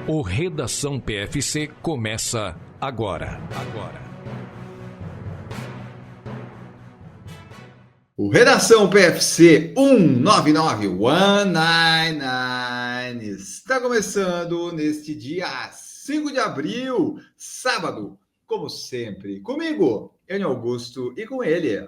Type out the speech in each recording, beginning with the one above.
O Redação PFC começa agora. O Redação PFC 199 está começando neste dia 5 de abril, sábado, como sempre. Comigo, Enio Augusto, e com ele,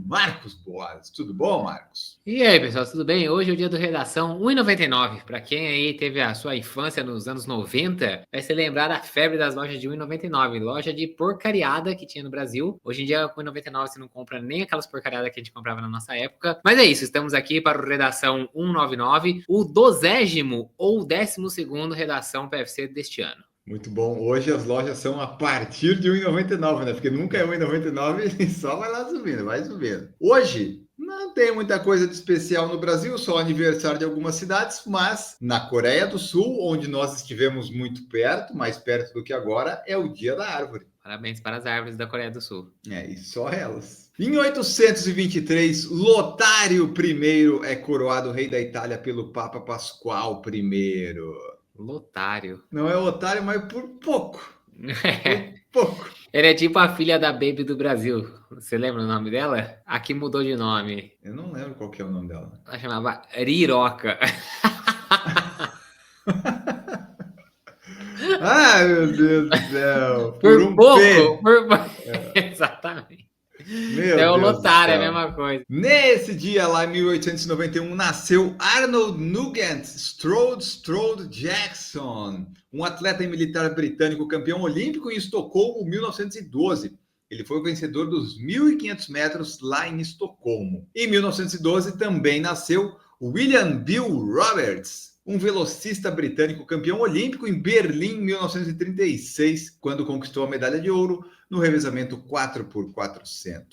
Marcos Boas. Tudo bom, Marcos? E aí, pessoal, tudo bem? Hoje é o dia do Redação 1,99. Para quem aí teve a sua infância nos anos 90, vai se lembrar da febre das lojas de 1,99. Loja de porcariada que tinha no Brasil. Hoje em dia, com 1,99 você não compra nem aquelas porcariadas que a gente comprava na nossa época. Mas é isso, estamos aqui para o Redação 199, o 20º ou 12º Redação PFC deste ano. Muito bom. Hoje as lojas são a partir de 1,99, né? Porque nunca é 1,99 e só vai lá subindo, vai subindo. Hoje não tem muita coisa de especial no Brasil, só aniversário de algumas cidades, mas na Coreia do Sul, onde nós estivemos muito perto, mais perto do que agora, é o Dia da Árvore. Parabéns para as árvores da Coreia do Sul. E só elas. Em 823, Lotário I é coroado rei da Itália pelo Papa Pascoal I. Lotário. Não é otário, mas por pouco. Por pouco. Ele é tipo a filha da Baby do Brasil. Você lembra o nome dela? Aqui mudou de nome. Eu não lembro qual que é o nome dela. Ela chamava Riroca. Ai, meu Deus do céu. Por um pouco. É. Exatamente. Meu é o Deus Lotário, é a mesma coisa. Nesse dia lá, em 1891, nasceu Arnold Nugent Strode Jackson, um atleta militar britânico campeão olímpico em Estocolmo, 1912. Ele foi o vencedor dos 1.500 metros lá em Estocolmo. Em 1912 também nasceu William Bill Roberts, um velocista britânico campeão olímpico em Berlim em 1936, quando conquistou a medalha de ouro no revezamento 4x400.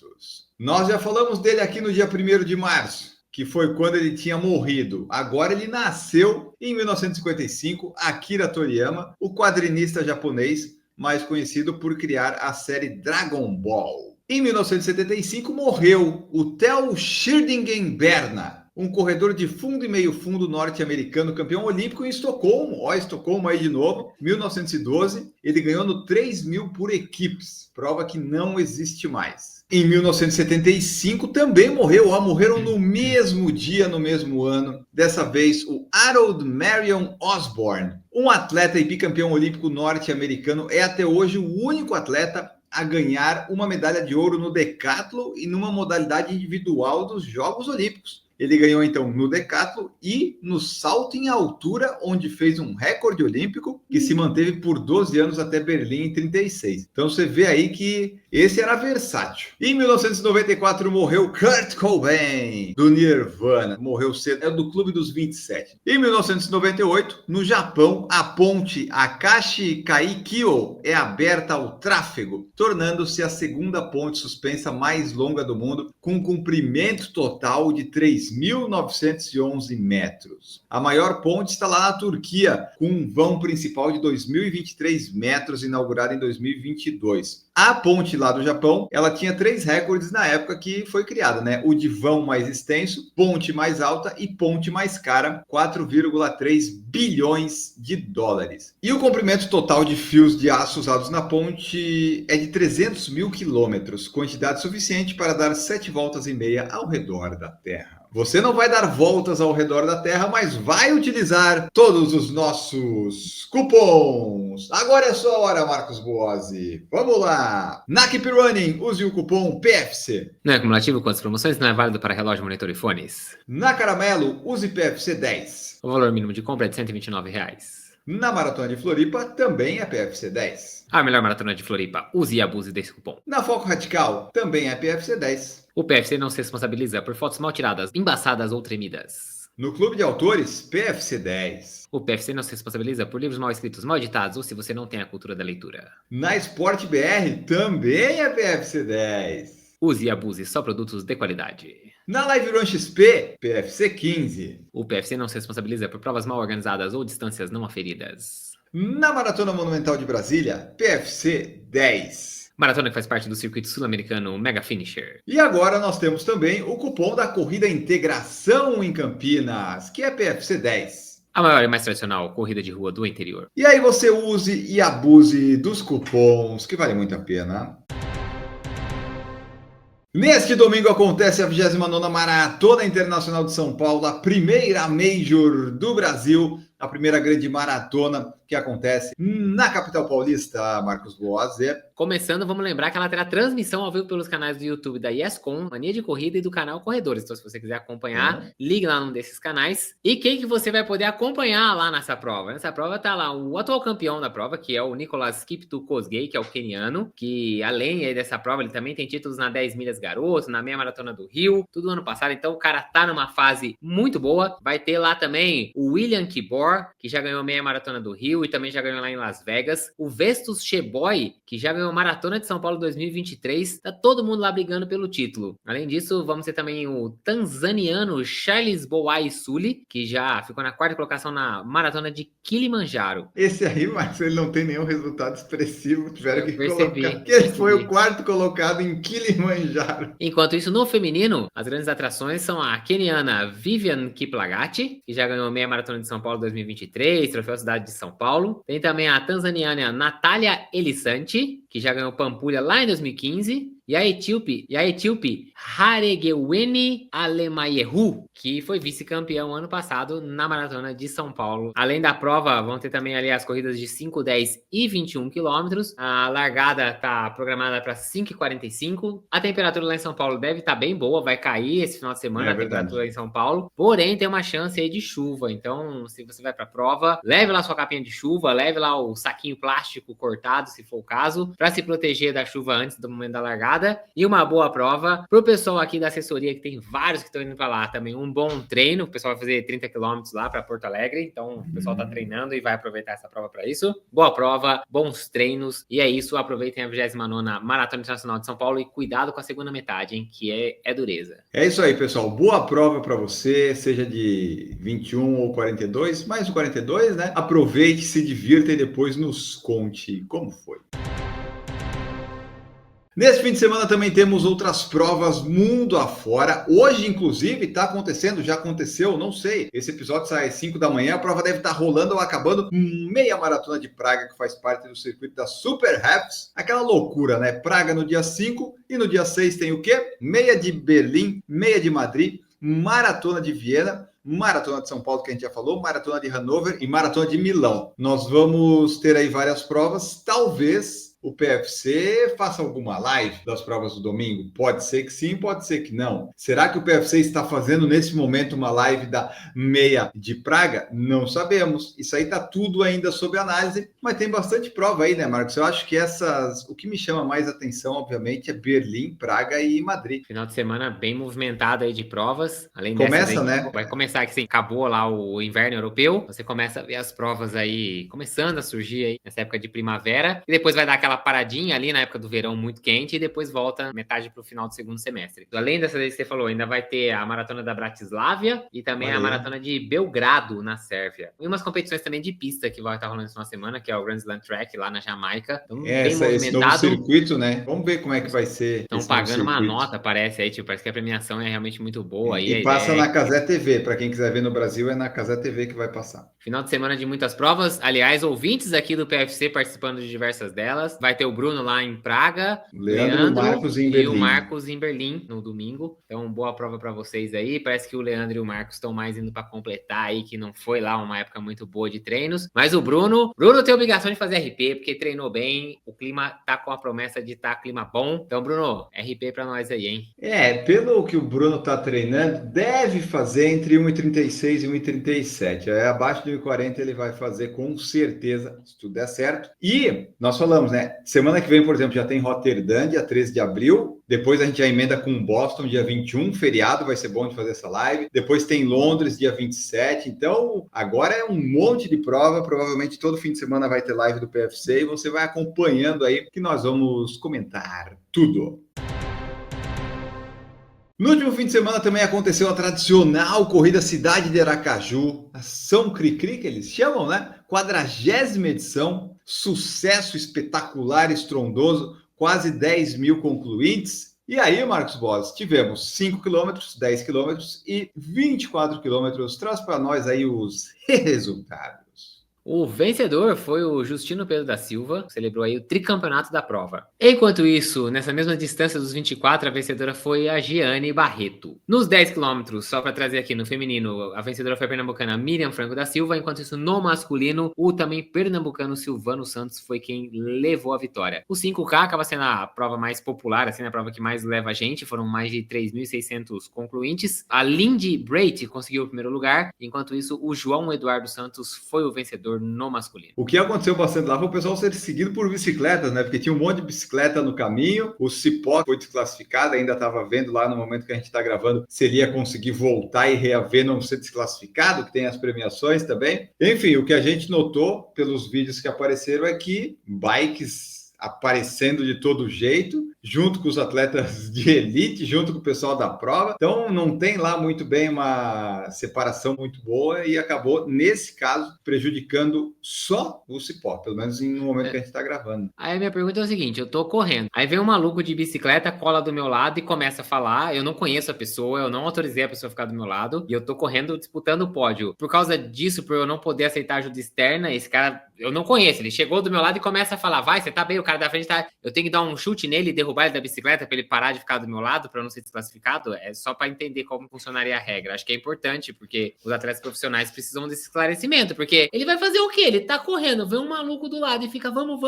Nós já falamos dele aqui no dia 1º de março, que foi quando ele tinha morrido. Agora ele nasceu em 1955, Akira Toriyama, o quadrinista japonês mais conhecido por criar a série Dragon Ball. Em 1975 morreu o Theo Schildingen-Berna, um corredor de fundo e meio fundo norte-americano, campeão olímpico em Estocolmo. Ó, Estocolmo aí de novo, 1912. Ele ganhou no 3.000 por equipes, prova que não existe mais. Em 1975 também morreu, morreram no mesmo dia, no mesmo ano. Dessa vez o Harold Marion Osborne, um atleta e bicampeão olímpico norte-americano, é até hoje o único atleta a ganhar uma medalha de ouro no decathlon e numa modalidade individual dos Jogos Olímpicos. Ele ganhou, então, no decathlon e no salto em altura, onde fez um recorde olímpico que se manteve por 12 anos até Berlim em 36. Então, você vê aí que esse era versátil. Em 1994, morreu Kurt Cobain, do Nirvana. Morreu cedo, é do Clube dos 27. Em 1998, no Japão, a ponte Akashi Kaikyo é aberta ao tráfego, tornando-se a segunda ponte suspensa mais longa do mundo, com um comprimento total de 3.911 metros. A maior ponte está lá na Turquia, com um vão principal de 2.023 metros, inaugurada em 2022. A ponte lá do Japão, ela tinha 3 recordes na época que foi criada, né? O de vão mais extenso, ponte mais alta e ponte mais cara, 4,3 bilhões de dólares. E o comprimento total de fios de aço usados na ponte é de 300 mil quilômetros, quantidade suficiente para dar 7 voltas e meia ao redor da Terra. Você não vai dar voltas ao redor da Terra, mas vai utilizar todos os nossos cupons. Agora é sua hora, Marcos Boazzi. Vamos lá. Na Keep Running, use o cupom PFC. Não é cumulativo com as promoções, não é válido para relógio, monitor e fones. Na Caramelo, use PFC 10. O valor mínimo de compra é de R$ 129. Na Maratona de Floripa, também é PFC 10. A melhor maratona de Floripa, use e abuse desse cupom. Na Foco Radical, também é PFC 10. O PFC não se responsabiliza por fotos mal tiradas, embaçadas ou tremidas. No Clube de Autores, PFC 10. O PFC não se responsabiliza por livros mal escritos, mal editados ou se você não tem a cultura da leitura. Na Sport BR, também é PFC 10. Use e abuse só produtos de qualidade. Na Live Run XP, PFC 15. O PFC não se responsabiliza por provas mal organizadas ou distâncias não aferidas. Na Maratona Monumental de Brasília, PFC 10. Maratona que faz parte do circuito sul-americano Mega Finisher. E agora nós temos também o cupom da Corrida Integração em Campinas, que é PFC 10. A maior e mais tradicional corrida de rua do interior. E aí você use e abuse dos cupons, que vale muito a pena. Neste domingo acontece a 29ª Maratona Internacional de São Paulo, a primeira Major do Brasil, a primeira grande maratona que acontece na capital paulista, Marcos Boazé. Começando, vamos lembrar que ela terá transmissão ao vivo pelos canais do YouTube da YesCom, Mania de Corrida e do canal Corredores. Então, se você quiser acompanhar, ligue lá num desses canais. E quem que você vai poder acompanhar lá nessa prova? Nessa prova tá lá o atual campeão da prova, que é o Nicolas Kiptu Kosgei, que é o queniano, que além aí dessa prova, ele também tem títulos na 10 milhas garoto, na meia maratona do Rio, tudo ano passado. Então, o cara tá numa fase muito boa. Vai ter lá também o William Kibor, que já ganhou meia maratona do Rio e também já ganhou lá em Las Vegas. O Vestus Cheboy, que já ganhou a Maratona de São Paulo 2023. Tá todo mundo lá brigando pelo título. Além disso, vamos ter também o tanzaniano Charles Boai Suli, que já ficou na 4ª colocação na Maratona de Kilimanjaro. Esse aí, mas ele não tem nenhum resultado expressivo. Tiveram que percebi, colocar. Porque ele foi o 4º colocado em Kilimanjaro. Enquanto isso, no feminino, as grandes atrações são a keniana Vivian Kiplagat, que já ganhou meia Maratona de São Paulo 2023, Troféu Cidade de São Paulo. Tem também a tanzaniana Natália Elisanti, que já ganhou Pampulha lá em 2015. E a etíope Haregeweni Alemayehu, que foi vice-campeão ano passado na Maratona de São Paulo. Além da prova, vão ter também ali as corridas de 5, 10 e 21 quilômetros. A largada está programada para 5h45. A temperatura lá em São Paulo deve estar bem boa, vai cair esse final de semana a temperatura em São Paulo. Porém, tem uma chance aí de chuva. Então, se você vai para a prova, leve lá sua capinha de chuva, leve lá o saquinho plástico cortado, se for o caso, para se proteger da chuva antes do momento da largada. E uma boa prova pro pessoal aqui da assessoria, que tem vários que estão indo para lá também. Um bom treino, o pessoal vai fazer 30 quilômetros lá para Porto Alegre, então o pessoal tá treinando e vai aproveitar essa prova para isso. Boa prova, bons treinos, e é isso. Aproveitem a 29ª Maratona Internacional de São Paulo e cuidado com a segunda metade, hein, que é dureza. É isso aí, pessoal. Boa prova para você, seja de 21 ou 42, mais o 42, né? Aproveite, se divirta e depois nos conte como foi. Nesse fim de semana também temos outras provas mundo afora. Hoje, inclusive, está acontecendo, já aconteceu, não sei. Esse episódio sai às 5 da manhã, a prova deve estar rolando ou acabando. Meia maratona de Praga, que faz parte do circuito da Super Halves. Aquela loucura, né? Praga no dia 5 e no dia 6 tem o quê? Meia de Berlim, meia de Madrid, maratona de Viena, Maratona de São Paulo, que a gente já falou, Maratona de Hannover e Maratona de Milão. Nós vamos ter aí várias provas, talvez o PFC faça alguma live das provas do domingo? Pode ser que sim, pode ser que não. Será que o PFC está fazendo nesse momento uma live da meia de Praga? Não sabemos. Isso aí está tudo ainda sob análise, mas tem bastante prova aí, né, Marcos? Eu acho que o que me chama mais atenção, obviamente, é Berlim, Praga e Madrid. Final de semana bem movimentado aí de provas. Além começa, aí, né? Vai começar que sim, acabou lá o inverno europeu. Você começa a ver as provas aí começando a surgir aí nessa época de primavera. E depois vai dar aquela paradinha ali na época do verão muito quente e depois volta metade para o final do segundo semestre. Além dessa vez que você falou, ainda vai ter a maratona da Bratislávia e também a maratona de Belgrado, na Sérvia. E umas competições também de pista que vai estar rolando essa semana, que é o Grand Slam Track lá na Jamaica. Então, bem movimentado. Esse novo circuito, né? Vamos ver como é que vai ser. Estão pagando uma nota, parece aí, tipo, parece que a premiação é realmente muito boa. E passa na Cazé TV, para quem quiser ver no Brasil, é na Cazé TV que vai passar. Final de semana de muitas provas. Aliás, ouvintes aqui do PFC participando de diversas delas. Vai ter o Bruno lá em Praga, Leandro Marcos em Berlim. E o Marcos em Berlim no domingo. Então, boa prova para vocês aí. Parece que o Leandro e o Marcos estão mais indo para completar aí, que não foi lá uma época muito boa de treinos. Mas o Bruno tem obrigação de fazer RP, porque treinou bem. O clima tá com a promessa de estar clima bom. Então, Bruno, RP para nós aí, hein? Pelo que o Bruno tá treinando, deve fazer entre 1,36 e 1,37. Abaixo de 1,40 ele vai fazer com certeza, se tudo der certo. E nós falamos, né? Semana que vem, por exemplo, já tem Roterdã, dia 13 de abril. Depois a gente já emenda com Boston, dia 21, feriado, vai ser bom de fazer essa live. Depois tem Londres, dia 27. Então, agora é um monte de prova. Provavelmente todo fim de semana vai ter live do PFC e você vai acompanhando aí que nós vamos comentar tudo. No último fim de semana também aconteceu a tradicional corrida Cidade de Aracaju, a São Cricri, que eles chamam, né? 40ª edição, sucesso espetacular, estrondoso, quase 10 mil concluintes. E aí, Marcos Boas, tivemos 5 quilômetros, 10 quilômetros e 24 quilômetros. Traz para nós aí os resultados. O vencedor foi o Justino Pedro da Silva, que celebrou aí o tricampeonato da prova. Enquanto isso, nessa mesma distância dos 24, a vencedora foi a Giane Barreto. Nos 10 quilômetros, só para trazer aqui no feminino, a vencedora foi a pernambucana Miriam Franco da Silva, enquanto isso no masculino, o também pernambucano Silvano Santos foi quem levou a vitória. O 5K acaba sendo a prova mais popular, assim, a prova que mais leva a gente, foram mais de 3.600 concluintes. A Lindy Brait conseguiu o primeiro lugar, enquanto isso o João Eduardo Santos foi o vencedor no masculino. O que aconteceu bastante lá foi o pessoal ser seguido por bicicletas, né? Porque tinha um monte de bicicleta no caminho, o Cipó foi desclassificado, ainda estava vendo lá no momento que a gente está gravando se ele ia conseguir voltar e reaver não ser desclassificado, que tem as premiações também. Enfim, o que a gente notou pelos vídeos que apareceram é que bikes aparecendo de todo jeito, junto com os atletas de elite, junto com o pessoal da prova. Então, não tem lá muito bem uma separação muito boa e acabou, nesse caso, prejudicando só o Cipó, pelo menos no momento que a gente está gravando. Aí a minha pergunta é o seguinte, eu tô correndo, aí vem um maluco de bicicleta, cola do meu lado e começa a falar, eu não conheço a pessoa, eu não autorizei a pessoa a ficar do meu lado, e eu tô correndo disputando o pódio. Por causa disso, por eu não poder aceitar ajuda externa, esse cara, eu não conheço, ele chegou do meu lado e começa a falar, vai, você tá bem, o cara da frente tá... Eu tenho que dar um chute nele e derrubar ele da bicicleta pra ele parar de ficar do meu lado, pra eu não ser desclassificado? É só pra entender como funcionaria a regra. Acho que é importante, porque os atletas profissionais precisam desse esclarecimento, porque ele vai fazer o quê? Ele tá correndo, vem um maluco do lado e fica, vamos,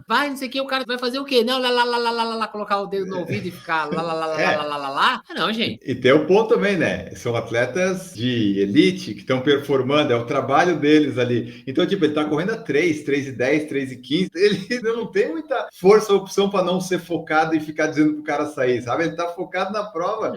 vai, não sei o que, o cara vai fazer o quê? Não, lá, colocar o dedo no ouvido e ficar lá. Ah, não, gente. E tem o ponto também, né? São atletas de elite que estão performando, é o trabalho deles ali. Então, tipo, ele tá correndo a 3:10, 3:15, ele não tem muita força ou opção para não ser focado e ficar dizendo pro cara sair, sabe? Ele tá focado na prova.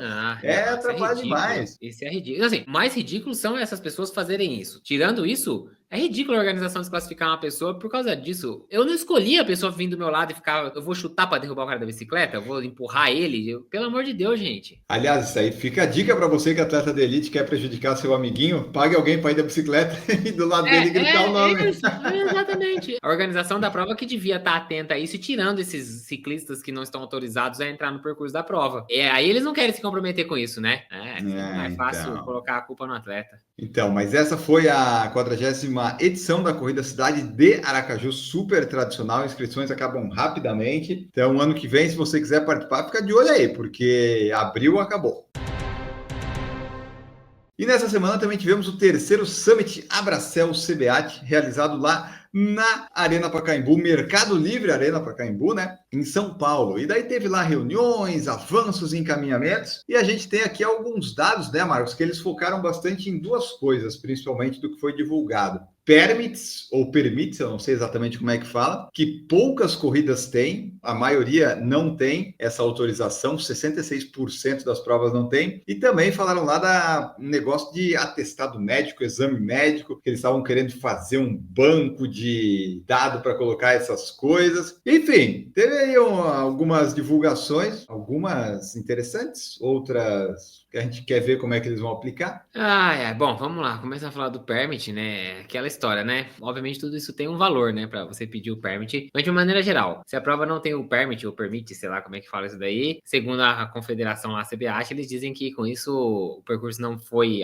Trabalho demais. Isso é ridículo. Assim, mais ridículos são essas pessoas fazerem isso. Tirando isso, é ridículo a organização desclassificar uma pessoa por causa disso. Eu não escolhi a pessoa vir do meu lado e ficar, eu vou chutar para derrubar o cara da bicicleta, eu vou empurrar ele. Pelo amor de Deus, gente. Aliás, isso aí fica a dica para você que é atleta de elite quer prejudicar seu amiguinho, pague alguém para ir da bicicleta e do lado dele gritar o nome. Isso, exatamente. A organização da prova que devia estar atenta a isso e tirando esses ciclistas que não estão autorizados a entrar no percurso da prova. Aí eles não querem se comprometer com isso, né? É fácil colocar a culpa no atleta. Então, mas essa foi a 40ª edição da Corrida Cidade de Aracaju, super tradicional, inscrições acabam rapidamente. Então, ano que vem, se você quiser participar, fica de olho aí, porque abril acabou. E nessa semana também tivemos o terceiro Summit Abracel CBAT, realizado lá na Arena Pacaembu, Mercado Livre Arena Pacaembu, né, em São Paulo. E daí teve lá reuniões, avanços, encaminhamentos, e a gente tem aqui alguns dados, né, Marcos, que eles focaram bastante em duas coisas, principalmente do que foi divulgado. Permits, ou permits, eu não sei exatamente como é que fala, que poucas corridas têm, a maioria não tem essa autorização, 66% das provas não tem, e também falaram lá da negócio de atestado médico, exame médico, que eles estavam querendo fazer um banco de dado para colocar essas coisas. Enfim, teve aí algumas divulgações, algumas interessantes, outras que a gente quer ver como é que eles vão aplicar. Bom, vamos lá, começa a falar do permit, né, aquela história, né, obviamente tudo isso tem um valor, né, para você pedir o permit, mas de uma maneira geral, se a prova não tem o permit ou permite, sei lá como é que fala isso daí, segundo a confederação lá, a CBAT, eles dizem que com isso o percurso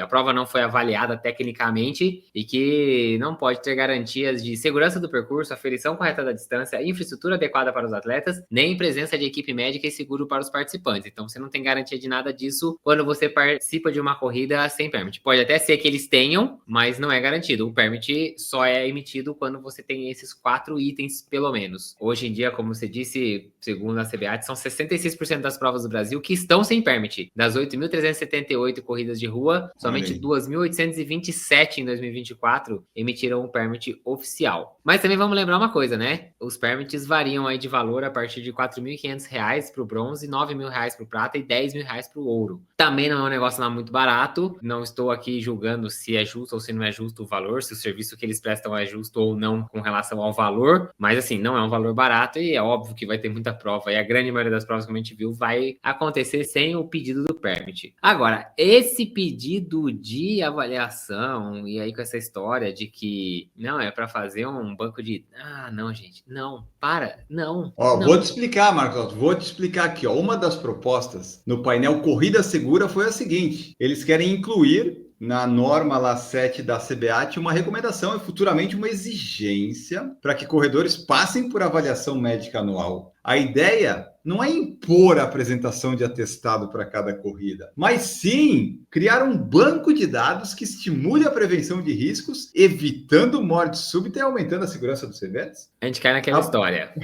a prova não foi avaliada tecnicamente e que não pode ter garantias de segurança do percurso, aferição correta da distância, infraestrutura adequada para os atletas, nem presença de equipe médica e seguro para os participantes. Então você não tem garantia de nada disso quando você participa de uma corrida sem permit. Pode até ser que eles tenham, mas não é garantido. O permit só é emitido quando você tem esses 4 itens, pelo menos. Hoje em dia, como você disse, segundo a CBAT, são 66% das provas do Brasil que estão sem permit. Das 8.378 corridas de rua, somente 2.827 em 2024 emitiram um permit oficial. Mas também vamos lembrar uma coisa, né? Os permits variam aí de valor a partir de R$ 4.500 para o bronze, R$ 9.000 para o prata e R$ 10.000 para o ouro. Também não é um negócio lá muito barato. Não estou aqui julgando se é justo ou se não é justo o valor, se o serviço que eles prestam é justo ou não com relação ao valor. Mas assim, não é um valor barato e é óbvio que vai ter muita prova. E a grande maioria das provas, como a gente viu, vai acontecer sem o pedido do permit. Agora, esse pedido de avaliação, e aí com essa história de que não é para fazer fazer um banco de... não, gente, não, para, não. Ó, não. vou te explicar, Marcos, vou te explicar aqui. Ó. Uma das propostas no painel Corrida Segura foi a seguinte: eles querem incluir na norma lá 7 da CBAT uma recomendação e futuramente uma exigência para que corredores passem por avaliação médica anual. A ideia não é impor a apresentação de atestado para cada corrida, mas sim criar um banco de dados que estimule a prevenção de riscos, evitando morte súbita e aumentando a segurança dos eventos. A gente cai naquela história.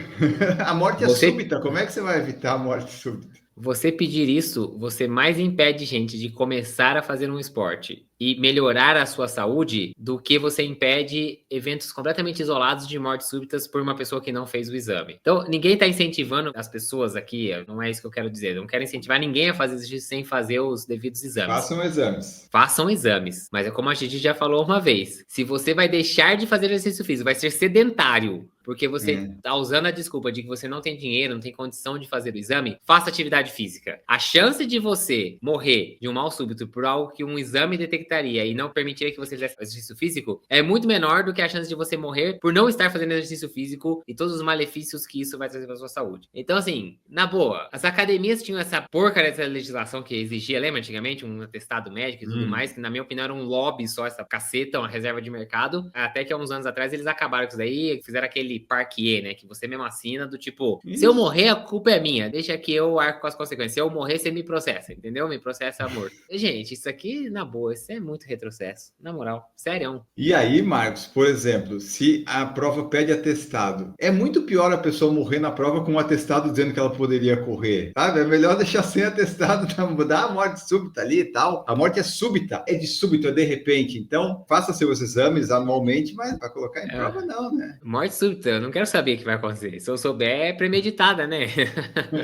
A morte é súbita, como é que você vai evitar a morte súbita? Você pedir isso, você mais impede gente de começar a fazer um esporte e melhorar a sua saúde do que você impede eventos completamente isolados de mortes súbitas por uma pessoa que não fez o exame. Então, ninguém está incentivando as pessoas aqui, não é isso que eu quero dizer. Eu não quero incentivar ninguém a fazer exercício sem fazer os devidos exames. Façam exames. Façam exames. Mas é como a gente já falou uma vez. Se você vai deixar de fazer exercício físico, vai ser sedentário, porque você está usando a desculpa de que você não tem dinheiro, não tem condição de fazer o exame, faça atividade física. A chance de você morrer de um mal súbito por algo que um exame detectaria e não permitiria que você fizesse exercício físico é muito menor do que a chance de você morrer por não estar fazendo exercício físico e todos os malefícios que isso vai trazer para sua saúde. Então, assim, na boa, as academias tinham essa porcaria dessa legislação que exigia, lembra antigamente, um atestado médico e tudo mais, que na minha opinião era um lobby só, essa caceta, uma reserva de mercado, até que há uns anos atrás eles acabaram com isso daí, fizeram aquele parquet, né, que você mesmo assina do tipo, se eu morrer, a culpa é minha, deixa que eu arco com as consequências, se eu morrer, você me processa, entendeu? Me processa amor. Gente, isso aqui, na boa, isso é muito retrocesso, na moral, sério. E aí, Marcos, por exemplo, se a prova pede atestado, é muito pior a pessoa morrer na prova com um atestado dizendo que ela poderia correr, sabe? É melhor deixar sem atestado, dar a morte súbita ali e tal. A morte é súbita, é de súbito, é de repente. Então, faça seus exames anualmente, mas para colocar em prova não, né? Morte súbita, eu não quero saber o que vai acontecer. Se eu souber, é premeditada, né?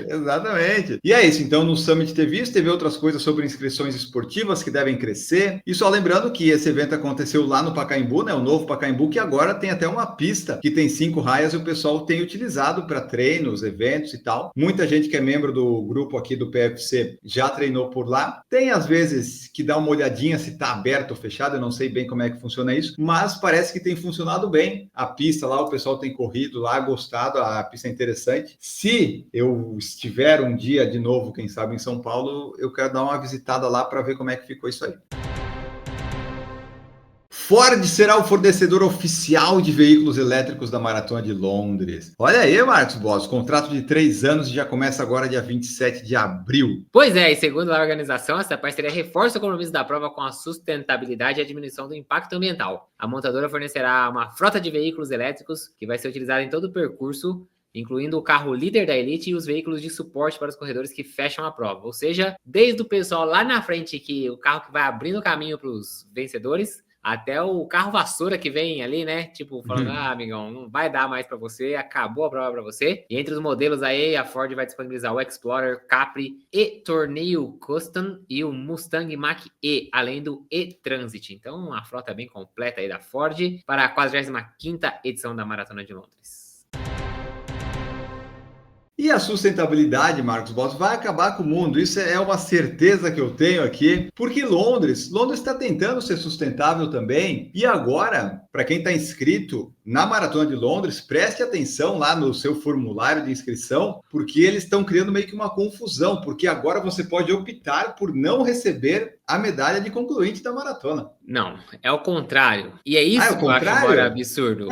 Exatamente. E é isso, então no Summit teve isso, teve outras coisas sobre inscrições esportivas que devem crescer. E só lembrando que esse evento aconteceu lá no Pacaembu, né? O novo Pacaembu, que agora tem até uma pista que tem 5 raias e o pessoal tem utilizado para treinos, eventos e tal. Muita gente que é membro do grupo aqui do PFC já treinou por lá. Tem às vezes que dar uma olhadinha se está aberto ou fechado, eu não sei bem como é que funciona isso, mas parece que tem funcionado bem. A pista lá, o pessoal tem corrido lá, gostado, a pista é interessante. Se eu estiver um dia de novo, quem sabe em São Paulo, eu quero dar uma visitada lá para ver como é que ficou isso aí. Ford será o fornecedor oficial de veículos elétricos da Maratona de Londres. Olha aí, Marcos Boss, contrato de 3 anos e já começa agora dia 27 de abril. Pois é, e segundo a organização, essa parceria reforça o compromisso da prova com a sustentabilidade e a diminuição do impacto ambiental. A montadora fornecerá uma frota de veículos elétricos que vai ser utilizada em todo o percurso, incluindo o carro líder da elite e os veículos de suporte para os corredores que fecham a prova. Ou seja, desde o pessoal lá na frente, que o carro que vai abrindo o caminho para os vencedores, até o carro vassoura que vem ali, né? Tipo, falando, amigão, não vai dar mais para você, acabou a prova para você. E entre os modelos aí, a Ford vai disponibilizar o Explorer, Capri, E-Tornado Custom e o Mustang Mach-E, além do E-Transit. Então, uma frota bem completa aí da Ford para a 45ª edição da Maratona de Londres. E a sustentabilidade, Marcos Boss, vai acabar com o mundo. Isso é uma certeza que eu tenho aqui, porque Londres está tentando ser sustentável também. E agora, para quem está inscrito na Maratona de Londres, preste atenção lá no seu formulário de inscrição, porque eles estão criando meio que uma confusão, porque agora você pode optar por não receber a medalha de concluinte da maratona. Não, é o contrário. E é isso é o que eu acho agora absurdo.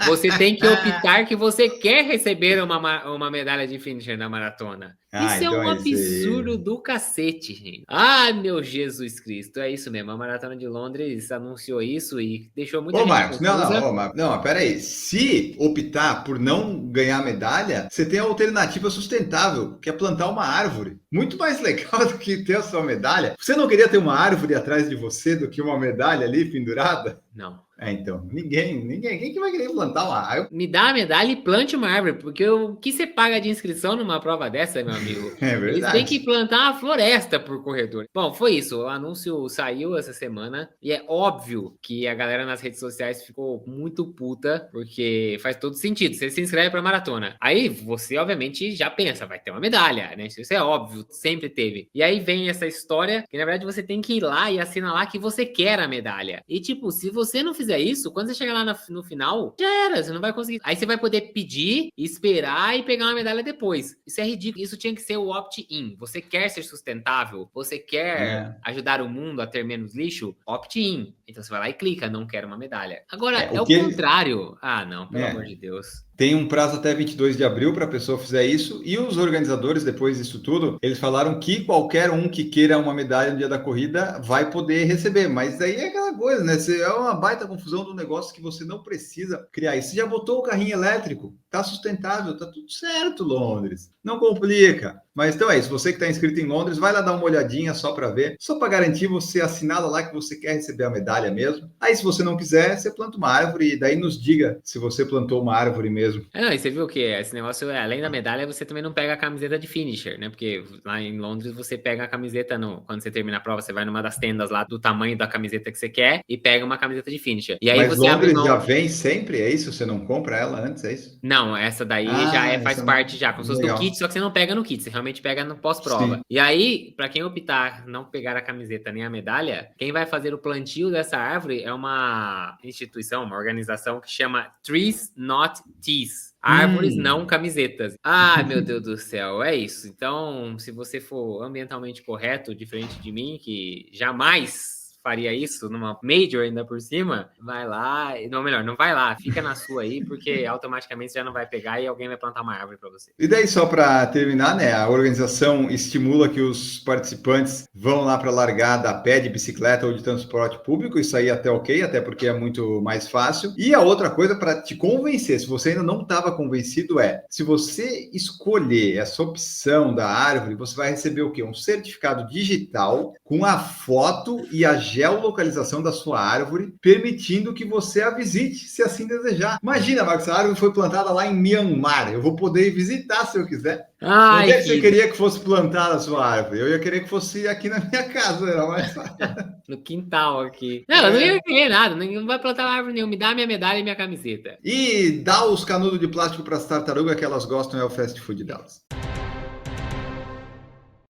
Você tem que optar que você quer receber uma medalha de finisher na maratona. Isso então é um absurdo do cacete, gente. Ah, meu Jesus Cristo. É isso mesmo. A Maratona de Londres anunciou isso e deixou muita gente Marcos, confusa. não, peraí. Se optar por não ganhar medalha, você tem a alternativa sustentável, que é plantar uma árvore. Muito mais legal do que ter a sua medalha. Você não queria ter uma árvore atrás de você do que uma medalha ali pendurada? Não. Então, ninguém. Quem que vai querer plantar uma árvore? Me dá a medalha e plante uma árvore, porque o que você paga de inscrição numa prova dessa, meu amigo? É verdade. Eles têm que plantar uma floresta por corredor. Bom, foi isso. O anúncio saiu essa semana e é óbvio que a galera nas redes sociais ficou muito puta, porque faz todo sentido. Você se inscreve pra maratona. Aí você, obviamente, já pensa, vai ter uma medalha, né? Isso é óbvio, sempre teve. E aí vem essa história que, na verdade, você tem que ir lá e assinalar que você quer a medalha. E, tipo, se você não fizer fizer isso, quando você chegar lá no final, já era, você não vai conseguir. Aí você vai poder pedir, esperar e pegar uma medalha depois. Isso é ridículo. Isso tinha que ser o opt-in. Você quer ser sustentável? Você quer ajudar o mundo a ter menos lixo? Opt-in. Então você vai lá e clica, não quero uma medalha. Agora, é o contrário. Ah, não, pelo amor de Deus. Tem um prazo até 22 de abril para a pessoa fizer isso, e os organizadores, depois disso tudo, eles falaram que qualquer um que queira uma medalha no dia da corrida vai poder receber, mas aí é aquela coisa, né? É uma baita confusão do negócio que você não precisa criar. E você já botou o carrinho elétrico, tá sustentável, tá tudo certo, Londres. Não complica. Mas então é isso, você que está inscrito em Londres, vai lá dar uma olhadinha só para ver, só para garantir, você assinala lá que você quer receber a medalha mesmo. Aí se você não quiser, você planta uma árvore e daí nos diga se você plantou uma árvore mesmo. Não, e você viu que esse negócio, além da medalha, você também não pega a camiseta de finisher, né? Porque lá em Londres você pega a camiseta, quando você termina a prova, você vai numa das tendas lá do tamanho da camiseta que você quer e pega uma camiseta de finisher. E aí mas você Londres já vem sempre, é isso? Você não compra ela antes, é isso? Não, essa daí faz parte já, como se fosse do kit, só que você não pega no kit, você realmente pega no pós-prova. Sim. E aí, para quem optar não pegar a camiseta nem a medalha, quem vai fazer o plantio dessa árvore é uma instituição, uma organização que chama Trees Not Tees. Árvores, não camisetas. Ah, meu Deus do céu, é isso. Então, se você for ambientalmente correto, diferente de mim, que jamais faria isso numa major ainda por cima, vai lá, não, melhor, não vai lá, fica na sua aí, porque automaticamente você já não vai pegar e alguém vai plantar uma árvore para você. E daí, só para terminar, né, a organização estimula que os participantes vão lá para a largada a pé, de bicicleta ou de transporte público, isso aí até ok, até porque é muito mais fácil. E a outra coisa para te convencer, se você ainda não estava convencido, se você escolher essa opção da árvore, você vai receber o quê? Um certificado digital com a foto e a geolocalização da sua árvore, permitindo que você a visite, se assim desejar. Imagina, Marcos, a árvore foi plantada lá em Myanmar. Eu vou poder visitar se eu quiser. Onde é que você queria que fosse plantada a sua árvore? Eu ia querer que fosse aqui na minha casa, era mais fácil. No quintal aqui. Não, eu não ia querer nada, não vai plantar árvore nenhuma. Me dá minha medalha e minha camiseta. E dá os canudos de plástico para as tartarugas, que elas gostam, é o fast food delas.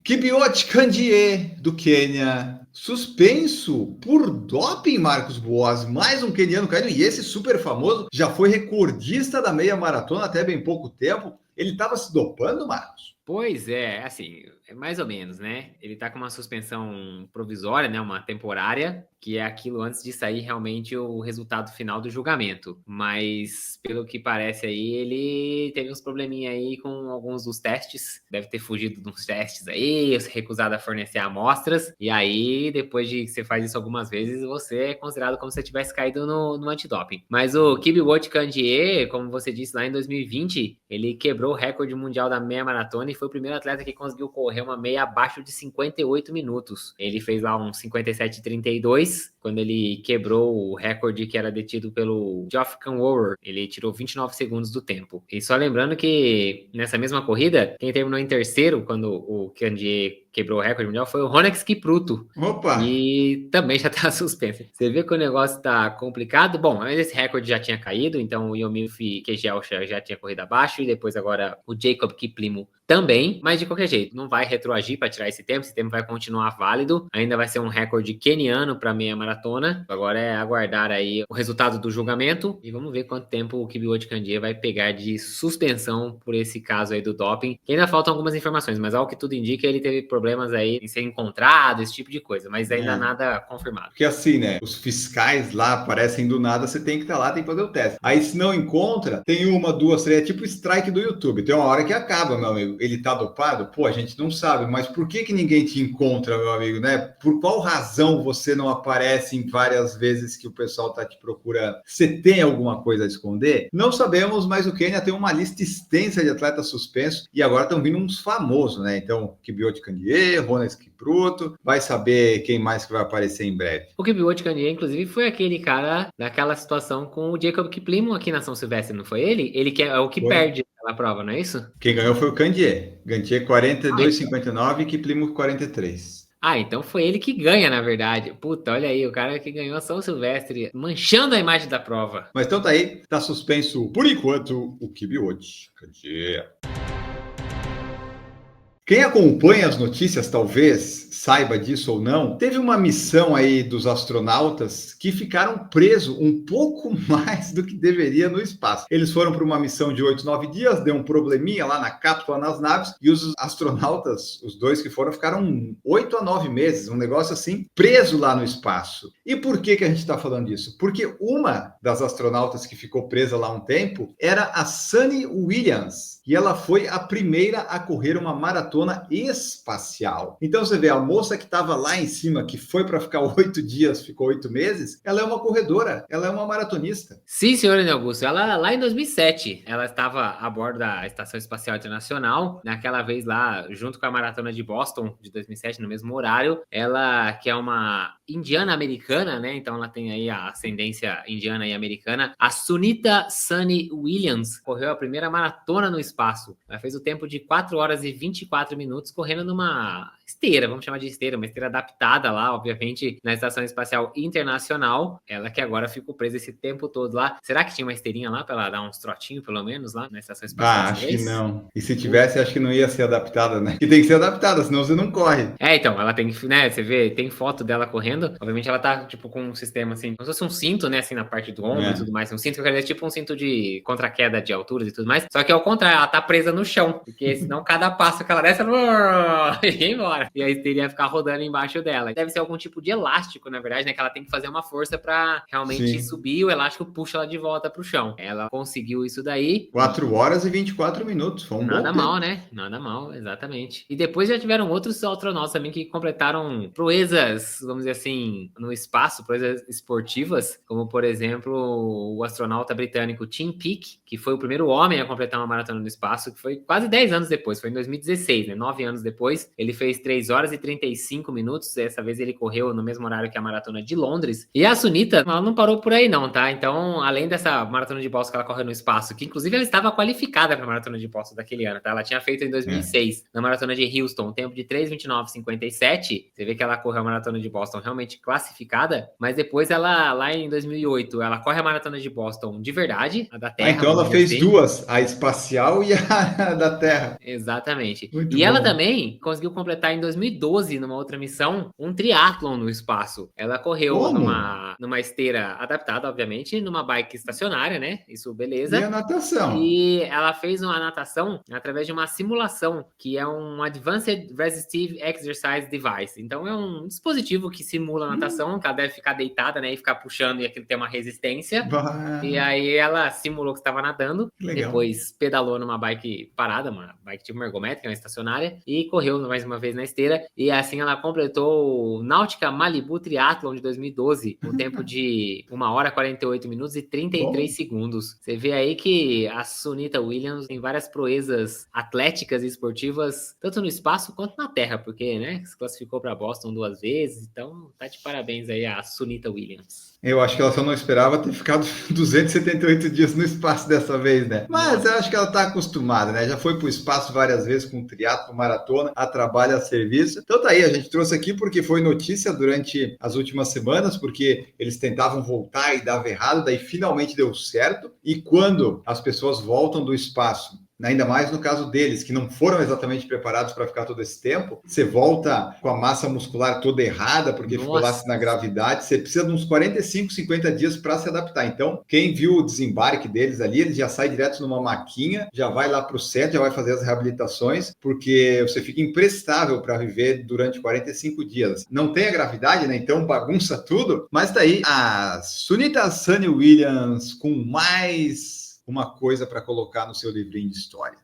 Kibiwott Kandie, do Quênia, suspenso por doping, Marcos Boas. Mais um queniano caído, e esse super famoso já foi recordista da meia maratona até bem pouco tempo. Ele estava se dopando, Marcos? Pois é, assim, é mais ou menos, né? Ele tá com uma suspensão provisória, né? Uma temporária, que é aquilo antes de sair realmente o resultado final do julgamento. Mas, pelo que parece aí, ele teve uns probleminha aí com alguns dos testes. Deve ter fugido de uns testes aí, recusado a fornecer amostras. E aí, depois de que você faz isso algumas vezes, você é considerado como se você tivesse caído no antidoping. Mas o Kibiwott Kandie, como você disse lá em 2020, ele quebrou o recorde mundial da meia maratona e foi o primeiro atleta que conseguiu correr uma meia abaixo de 58 minutos. Ele fez lá um 57,32 quando ele quebrou o recorde que era detido pelo Geoff Kamworor. Ele tirou 29 segundos do tempo. E só lembrando que nessa mesma corrida, quem terminou em terceiro, quando o Kandie quebrou o recorde mundial, foi o Ronex Kipruto. Opa! E também já tá suspenso. Você vê que o negócio tá complicado. Bom, mas esse recorde já tinha caído, então o Yomif Kejelcha já tinha corrido abaixo, e depoos agora o Jacob Kiplimo também, mas de qualquer jeito, não vai retroagir para tirar esse tempo vai continuar válido, ainda vai ser um recorde queniano para meia maratona. Agora é aguardar aí o resultado do julgamento e vamos ver quanto tempo o Kibiwott Kandie vai pegar de suspensão por esse caso aí do doping, que ainda faltam algumas informações, mas ao que tudo indica, ele teve problemas aí em ser encontrado, esse tipo de coisa, mas ainda nada confirmado. Porque assim, né, os fiscais lá aparecem do nada, você tem que estar lá, tem que fazer o teste. Aí se não encontra, tem uma, duas, três, é tipo strike do YouTube, tem uma hora que acaba, meu amigo. Ele tá dopado? Pô, a gente não sabe, mas por que ninguém te encontra, meu amigo, né? Por qual razão você não aparece em várias vezes que o pessoal tá te procurando? Você tem alguma coisa a esconder? Não sabemos, mas o Quênia tem uma lista extensa de atletas suspensos e agora estão vindo uns famosos, né? Então, Kibiwott Kandie, Ronex Kipruto, vai saber quem mais que vai aparecer em breve. O Kibiwott Kandie, inclusive, foi aquele cara daquela situação com o Jacob Kiplimo aqui na São Silvestre, não foi ele? Ele que é o que perde a prova, não é isso? Quem ganhou foi o Kandie. Kandie 42,59 e Kiplimo 43. Ah, então foi ele que ganha, na verdade. Puta, olha aí, o cara que ganhou a São Silvestre, manchando a imagem da prova. Mas então tá aí, tá suspenso por enquanto o Kibiwott Kandie. Quem acompanha as notícias, talvez saiba disso ou não, teve uma missão aí dos astronautas que ficaram presos um pouco mais do que deveria no espaço. Eles foram para uma missão de 8, 9 dias, deu um probleminha lá na cápsula, nas naves, e os astronautas, os dois que foram, ficaram 8 a 9 meses, um negócio assim, preso lá no espaço. E por que a gente está falando disso? Porque uma das astronautas que ficou presa lá um tempo era a Suni Williams, e ela foi a primeira a correr uma maratona espacial. Então você vê, a moça que estava lá em cima, que foi para ficar 8 dias, ficou 8 meses, ela é uma corredora, ela é uma maratonista. Sim, senhor Augusto. Ela, lá em 2007, ela estava a bordo da Estação Espacial Internacional, naquela vez lá, junto com a Maratona de Boston, de 2007, no mesmo horário. Ela, que é uma indiana-americana, né? Então ela tem aí a ascendência indiana e americana. A Sunita Suni Williams correu a primeira maratona no espaço. Ela fez o tempo de 4 horas e 24 minutos correndo numa esteira, vamos chamar de esteira, uma esteira adaptada lá, obviamente, na Estação Espacial Internacional. Ela que agora ficou presa esse tempo todo lá. Será que tinha uma esteirinha lá para ela dar uns trotinhos, pelo menos, lá na Estação Espacial? Acho que não. E se tivesse, acho que não ia ser adaptada, né? E tem que ser adaptada, senão você não corre. Então, ela tem que, né, você vê, tem foto dela correndo, obviamente ela tá, tipo, com um sistema, assim, como se fosse um cinto, né, assim, na parte do ombro e tudo mais. Um cinto que eu quero dizer, tipo um cinto de contra-queda de alturas e tudo mais. Só que ao contrário, ela tá presa no chão, porque senão cada passo que ela desce, ela ia embora. E aí teria que ficar rodando embaixo dela. Deve ser algum tipo de elástico, na verdade, né, que ela tem que fazer uma força pra realmente subir, o elástico puxa ela de volta pro chão. Ela conseguiu isso daí. 4 horas e 24 minutos, foi um Nada bom mal, né? Nada mal, exatamente. E depois já tiveram outros astronautas também que completaram proezas, vamos dizer assim, no espaço, proezas esportivas, como, por exemplo, o astronauta britânico Tim Peake, que foi o primeiro homem a completar uma maratona no espaço, que foi quase 10 anos depois, foi em 2016, né? 9 anos depois. Ele fez 3 horas e 35 minutos, dessa vez ele correu no mesmo horário que a maratona de Londres. E a Sunita, ela não parou por aí não, tá? Então, além dessa maratona de Boston que ela correu no espaço, que inclusive ela estava qualificada para a maratona de Boston daquele ano, tá? Ela tinha feito em 2006, na maratona de Houston, um tempo de 3:29:57. Você vê que ela correu a maratona de Boston realmente classificada, mas depois ela, lá em 2008, ela corre a maratona de Boston de verdade, a da Terra. Então ela fez duas, a espacial e a da Terra. Exatamente. Muito e bom. Ela também conseguiu completar em 2012, numa outra missão, um triatlon no espaço. Ela correu numa esteira adaptada, obviamente, numa bike estacionária, né? Isso, beleza. E a natação. E ela fez uma natação através de uma simulação, que é um Advanced Resistive Exercise Device. Então é um dispositivo que simula a natação, que ela deve ficar deitada, né? E ficar puxando e aquilo tem uma resistência. E aí ela simulou que estava nadando. Legal. Depois pedalou numa bike parada, uma bike tipo uma ergométrica, uma estacionária, e correu mais uma vez na esteira. E assim ela completou o Náutica Malibu Triathlon de 2012, um tempo de 1 hora, 48 minutos e 33 segundos. Você vê aí que a Sunita Williams tem várias proezas atléticas e esportivas, tanto no espaço quanto na Terra, porque, né, se classificou para Boston 2 vezes, então tá de parabéns aí a Sunita Williams. Eu acho que ela só não esperava ter ficado 278 dias no espaço dessa vez, né? Mas eu acho que ela tá acostumada, né? Já foi pro espaço várias vezes com triatlo, maratona, a trabalho, a serviço. Então tá aí, a gente trouxe aqui porque foi notícia durante as últimas semanas, porque eles tentavam voltar e dava errado, daí finalmente deu certo. E quando as pessoas voltam do espaço, ainda mais no caso deles, que não foram exatamente preparados para ficar todo esse tempo, você volta com a massa muscular toda errada, porque ficou lá na gravidade, você precisa de uns 45, 50 dias para se adaptar. Então, quem viu o desembarque deles ali, eles já saem direto numa maquinha, já vai lá para o centro, já vai fazer as reabilitações, porque você fica imprestável para viver durante 45 dias. Não tem a gravidade, né? Então bagunça tudo, mas tá aí a Sunita Suni Williams com mais uma coisa para colocar no seu livrinho de história.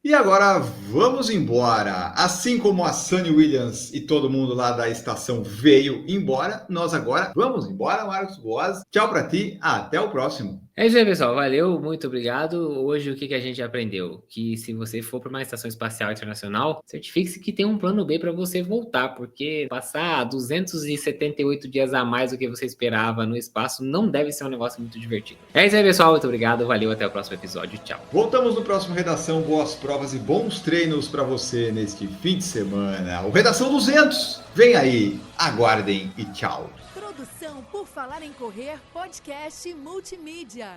E agora vamos embora. Assim como a Suni Williams e todo mundo lá da estação veio embora, nós agora vamos embora, Marcos Boas. Tchau para ti, até o próximo. É isso aí, pessoal. Valeu, muito obrigado. Hoje o que a gente aprendeu? Que se você for para uma estação espacial internacional, certifique-se que tem um plano B para você voltar, porque passar 278 dias a mais do que você esperava no espaço não deve ser um negócio muito divertido. É isso aí, pessoal. Muito obrigado. Valeu, até o próximo episódio. Tchau. Voltamos no próximo Redação. Boas provas e bons treinos para você neste fim de semana. O Redação 200 vem aí. Aguardem e tchau. Produção por Falar em Correr, podcast multimídia.